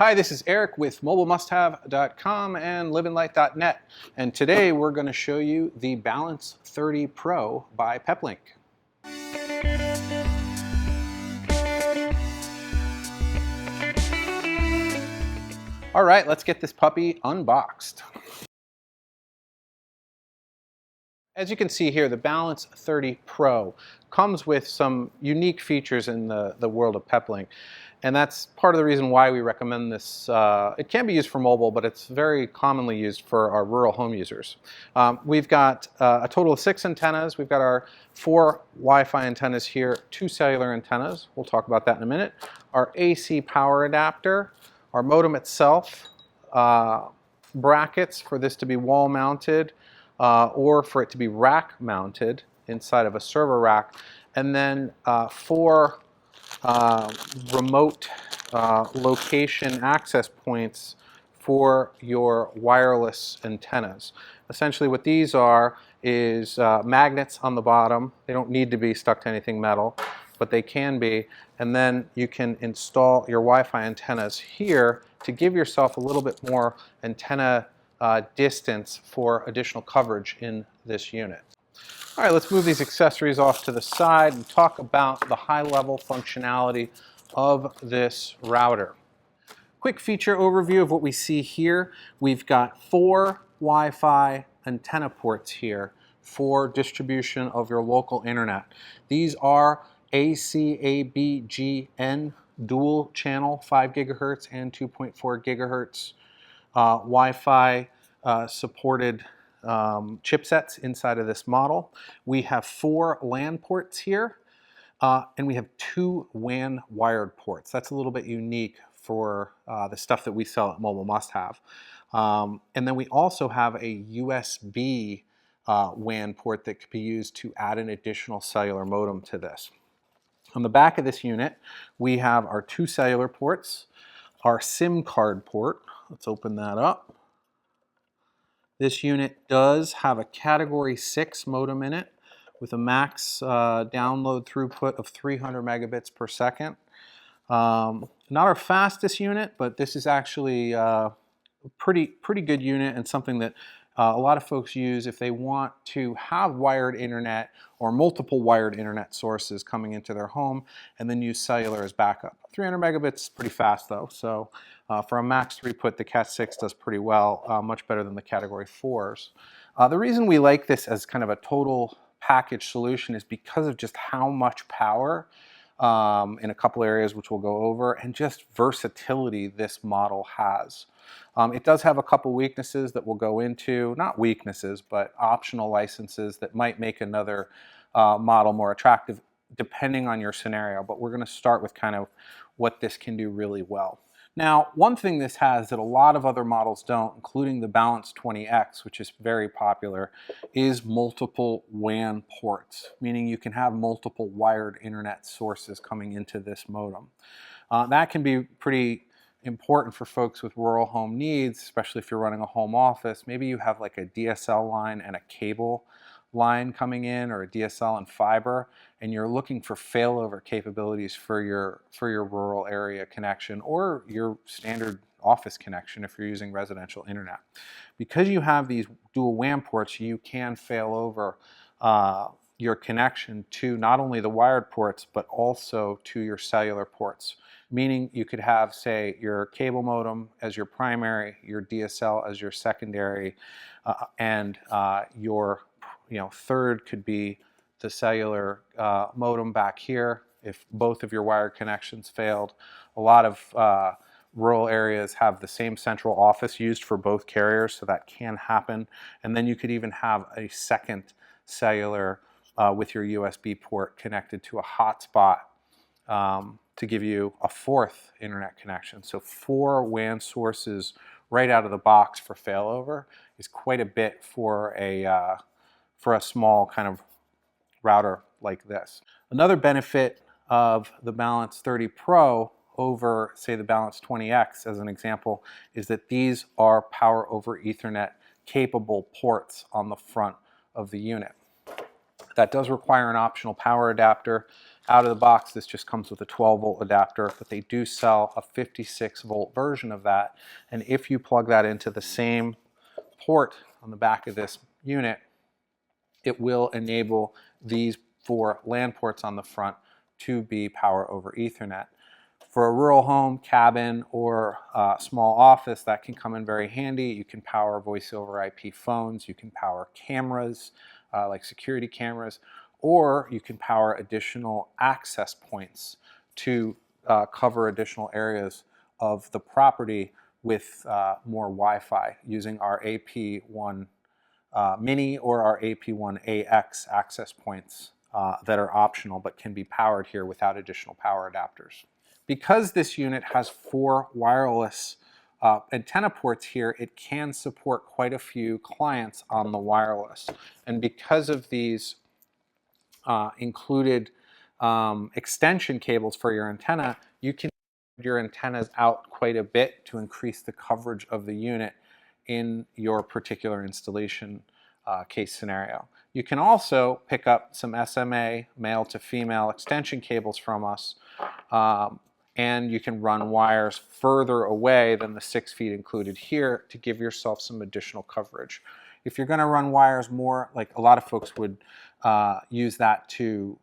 Hi, this is Eric with mobilemustHave.com and liveandlight.net, and today we're going to show you the Balance 30 Pro by Peplink. All right, let's get this puppy unboxed. As you can see here, the Balance 30 Pro comes with some unique features in the world of Peplink. And that's part of the reason why we recommend this. It can be used for mobile, but it's very commonly used for our rural home users. We've got a total of 6 antennas. We've got our 4 Wi-Fi antennas here, 2 cellular antennas. We'll talk about that in a minute. Our AC power adapter, our modem itself, brackets for this to be wall mounted, or for it to be rack mounted inside of a server rack, and then 4 remote location access points for your wireless antennas. Essentially what these are is magnets on the bottom. They don't need to be stuck to anything metal, but they can be. And then you can install your Wi-Fi antennas here to give yourself a little bit more antenna distance for additional coverage in this unit. All right, let's move these accessories off to the side and talk about the high-level functionality of this router. Quick feature overview of what we see here. We've got 4 Wi-Fi antenna ports here for distribution of your local internet. These are ACABGN dual channel 5 gigahertz and 2.4 gigahertz Wi-Fi supported chipsets inside of this model. We have 4 LAN ports here, and we have 2 WAN wired ports. That's a little bit unique for the stuff that we sell at Mobile Must Have. And then we also have a USB WAN port that could be used to add an additional cellular modem to this. On the back of this unit, we have our 2 cellular ports, our SIM card port. Let's open that up. This unit does have a Category 6 modem in it with a max download throughput of 300 megabits per second. Not our fastest unit, but this is actually a pretty good unit and something that a lot of folks use if they want to have wired internet or multiple wired internet sources coming into their home and then use cellular as backup. 300 megabits is pretty fast though, so for a max throughput, the Cat 6 does pretty well, much better than the Category 4s. The reason we like this as kind of a total package solution is because of just how much power in a couple areas which we'll go over, and just versatility this model has. It does have a couple weaknesses that we'll go into, not weaknesses, but optional licenses that might make another model more attractive depending on your scenario, but we're going to start with kind of what this can do really well. Now, one thing this has that a lot of other models don't, including the Balance 20X, which is very popular, is multiple WAN ports, meaning you can have multiple wired internet sources coming into this modem. That can be pretty important for folks with rural home needs, especially if you're running a home office. Maybe you have like a DSL line and a cable line coming in, or a DSL and fiber, and you're looking for failover capabilities for your rural area connection or your standard office connection if you're using residential internet. Because you have these dual WAN ports, you can fail over your connection to not only the wired ports but also to your cellular ports. Meaning you could have, say, your cable modem as your primary, your DSL as your secondary, and your third could be the cellular modem back here if both of your wired connections failed. A lot of rural areas have the same central office used for both carriers, so that can happen. And then you could even have a second cellular with your USB port connected to a hotspot to give you a 4th internet connection. So 4 WAN sources right out of the box for failover is quite a bit for a small kind of router like this. Another benefit of the Balance 30 Pro over, say, the Balance 20X as an example, is that these are power over Ethernet capable ports on the front of the unit. That does require an optional power adapter Out of the box, this just comes with a 12-volt adapter, but they do sell a 56-volt version of that. And if you plug that into the same port on the back of this unit, it will enable these 4 LAN ports on the front to be power over Ethernet. For a rural home, cabin, or small office, that can come in very handy. You can power voice over IP phones, you can power cameras, like security cameras, or you can power additional access points to cover additional areas of the property with more Wi-Fi using our AP1 Mini or our AP1AX access points that are optional but can be powered here without additional power adapters. Because this unit has 4 wireless antenna ports here, it can support quite a few clients on the wireless. And because of these included extension cables for your antenna, you can spread your antennas out quite a bit to increase the coverage of the unit in your particular installation case scenario. You can also pick up some SMA, male to female extension cables from us, and you can run wires further away than the 6 feet included here to give yourself some additional coverage. If you're going to run wires more, like a lot of folks would use that to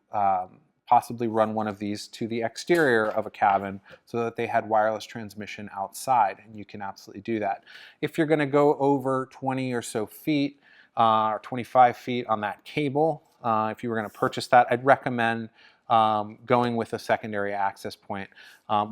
possibly run one of these to the exterior of a cabin so that they had wireless transmission outside, and you can absolutely do that. If you're going to go over 20 or so feet, or 25 feet on that cable, if you were going to purchase that, I'd recommend going with a secondary access point.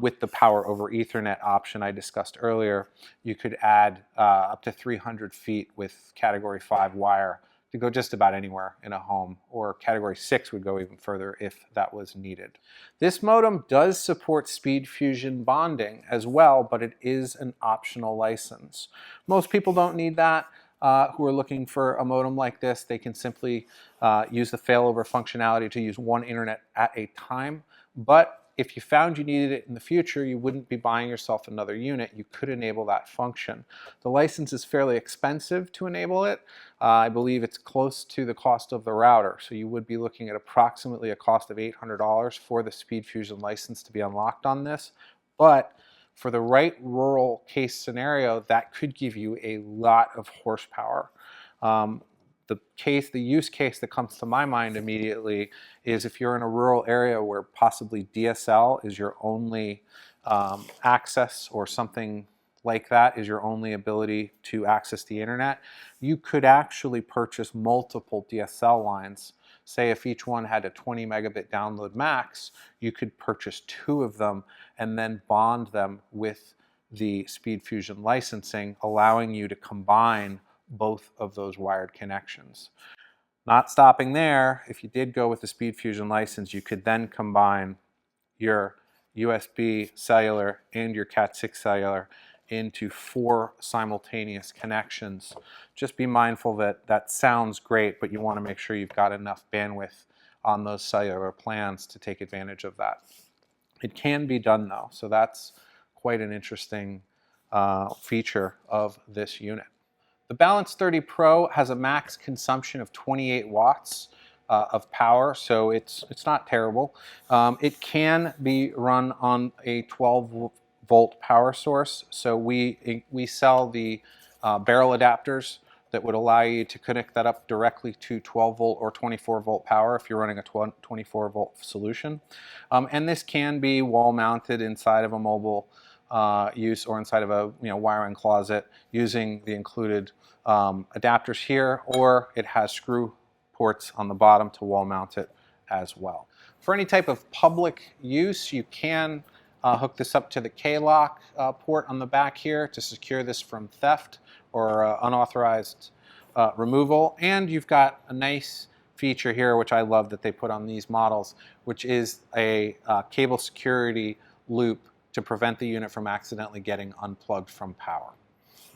With the power over Ethernet option I discussed earlier, you could add up to 300 feet with category 5 wire to go just about anywhere in a home, or category 6 would go even further if that was needed. This modem does support SpeedFusion bonding as well, but it is an optional license. Most people don't need that. Who are looking for a modem like this, they can simply use the failover functionality to use one internet at a time. But if you found you needed it in the future, you wouldn't be buying yourself another unit. You could enable that function. The license is fairly expensive to enable it. I believe it's close to the cost of the router. So you would be looking at approximately a cost of $800 for the SpeedFusion license to be unlocked on this. But for the right rural case scenario, that could give you a lot of horsepower. The use case that comes to my mind immediately is if you're in a rural area where possibly DSL is your only access, or something like that is your only ability to access the internet, you could actually purchase multiple DSL lines. Say if each one had a 20 megabit download max, you could purchase 2 of them and then bond them with the SpeedFusion licensing, allowing you to combine both of those wired connections. Not stopping there, if you did go with the SpeedFusion license, you could then combine your USB cellular and your Cat6 cellular into 4 simultaneous connections. Just be mindful that that sounds great, but you want to make sure you've got enough bandwidth on those cellular plans to take advantage of that. It can be done though, so that's quite an interesting feature of this unit. The Balance 30 Pro has a max consumption of 28 watts of power, so it's not terrible. It can be run on a 12-volt power source, so we sell the barrel adapters that would allow you to connect that up directly to 12-volt or 24-volt power if you're running a 24-volt solution. And this can be wall-mounted inside of a mobile use, or inside of a wiring closet using the included adapters here, or it has screw ports on the bottom to wall mount it as well. For any type of public use, you can hook this up to the K-lock port on the back here to secure this from theft or unauthorized removal. And you've got a nice feature here, which I love that they put on these models, which is a cable security loop to prevent the unit from accidentally getting unplugged from power.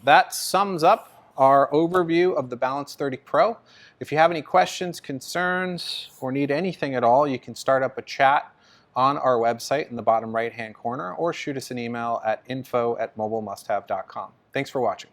That sums up our overview of the Balance 30 Pro. If you have any questions, concerns, or need anything at all, you can start up a chat on our website in the bottom right-hand corner, or shoot us an email at info@mobilemusthave.com. Thanks for watching.